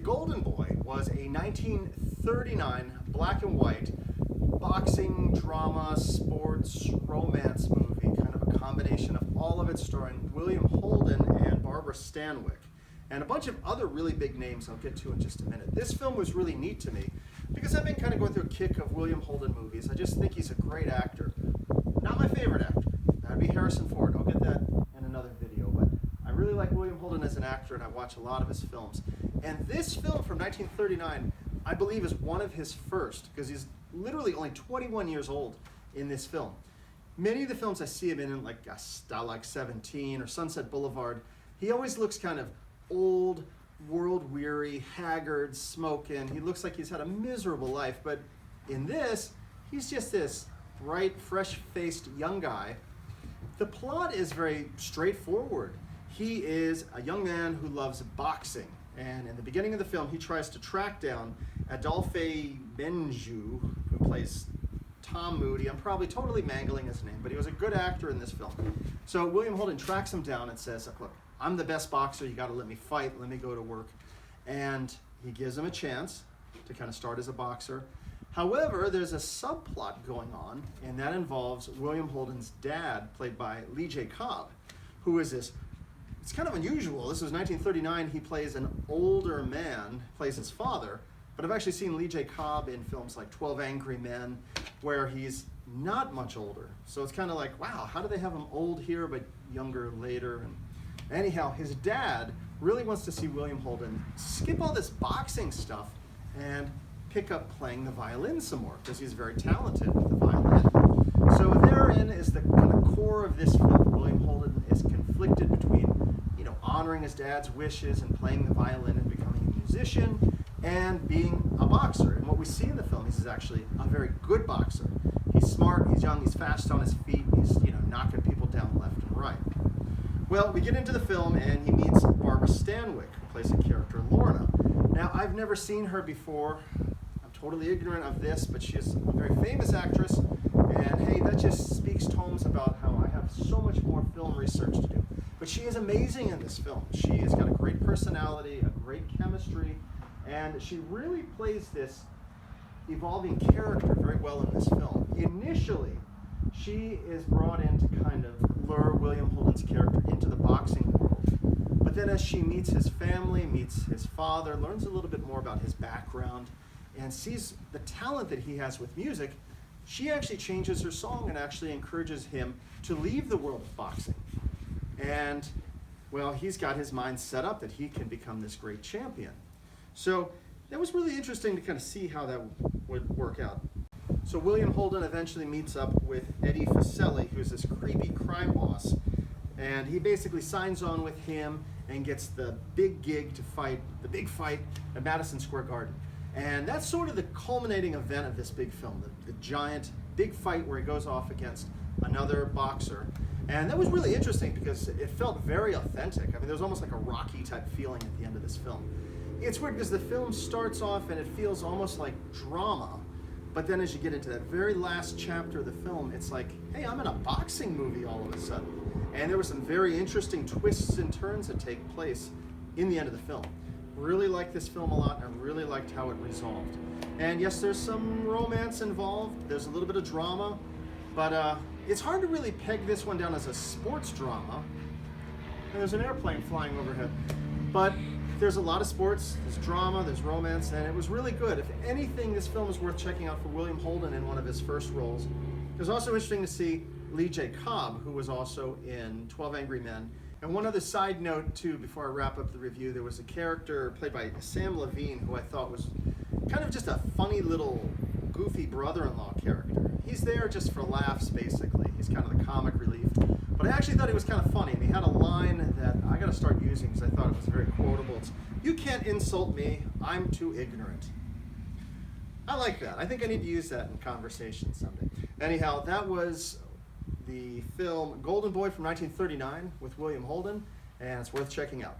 Golden Boy was a 1939 black and white boxing, drama, sports, romance movie, kind of a combination of all of it, starring William Holden and Barbara Stanwyck, and a bunch of other really big names I'll get to in just a minute. This film was really neat to me because I've been kind of going through a kick of William Holden movies. I just think he's a great actor. Not my favorite actor. That'd be Harrison Ford. I'll get that in another video, but I really like William Holden as an actor, and I watch a lot of his films. And this film from 1939, I believe, is one of his first, because he's literally only 21 years old in this film. Many of the films I see him in, like Stalag 17 or Sunset Boulevard, he always looks kind of old, world-weary, haggard, smoking. He looks like he's had a miserable life, but in this, he's just this bright, fresh-faced young guy. The plot is very straightforward. He is a young man who loves boxing, and in the beginning of the film, he tries to track down Adolphe Menjou, who plays Tom Moody. I'm probably totally mangling his name, but he was a good actor in this film. So William Holden tracks him down and says, look, I'm the best boxer, you gotta let me fight, let me go to work. And he gives him a chance to kind of start as a boxer. However, there's a subplot going on, and that involves William Holden's dad, played by Lee J. Cobb, who is this, it's kind of unusual, this was 1939, he plays an older man, plays his father, but I've actually seen Lee J. Cobb in films like 12 Angry Men, where he's not much older. So it's kind of like, wow, how do they have him old here, but younger later? And anyhow, his dad really wants to see William Holden skip all this boxing stuff and pick up playing the violin some more, because he's very talented with the violin. So therein is the kind of core of this film. William Holden is conflicted between, honoring his dad's wishes and playing the violin and becoming a musician, and being a boxer. And what we see in the film is he's actually a very good boxer. He's smart, he's young, he's fast on his feet, he's knocking people down left and right. Well, we get into the film and he meets Barbara Stanwyck, who plays the character Lorna. Now, I've never seen her before. I'm totally ignorant of this, but she is a very famous actress. And hey, that just speaks tomes about how I have so much more film research to do. But she is amazing in this film. She has got a great personality, a great chemistry, and she really plays this evolving character very well in this film. Initially, she is brought in to kind of lure William Holden's character into the boxing world. But then as she meets his family, meets his father, learns a little bit more about his background, and sees the talent that he has with music, she actually changes her song and actually encourages him to leave the world of boxing. And, well, he's got his mind set up that he can become this great champion. So that was really interesting to kind of see how that would work out. So William Holden eventually meets up with Eddie Facelli, who's this creepy crime boss, and he basically signs on with him and gets the big gig to fight, the big fight at Madison Square Garden. And that's sort of the culminating event of this big film, the giant big fight where he goes off against another boxer. And that was really interesting because it felt very authentic. I mean, there was almost like a Rocky type feeling at the end of this film. It's weird because the film starts off and it feels almost like drama, but then as you get into that very last chapter of the film, it's like, hey, I'm in a boxing movie all of a sudden. And there were some very interesting twists and turns that take place in the end of the film. Really liked this film a lot, and I really liked how it resolved. And yes, there's some romance involved, there's a little bit of drama, but it's hard to really peg this one down as a sports drama. And there's an airplane flying overhead. But there's a lot of sports, there's drama, there's romance, and it was really good. If anything, this film is worth checking out for William Holden in one of his first roles. It was also interesting to see Lee J. Cobb, who was also in 12 Angry Men. And one other side note, too, before I wrap up the review, there was a character played by Sam Levine, who I thought was kind of just a funny little goofy brother-in-law character. He's there just for laughs, basically. He's kind of the comic relief. But I actually thought he was kind of funny, and he had a line that I got to start using because I thought it was very quotable. It's, "You can't insult me, I'm too ignorant." I like that. I think I need to use that in conversation someday. Anyhow, that was the film Golden Boy from 1939 with William Holden, and it's worth checking out.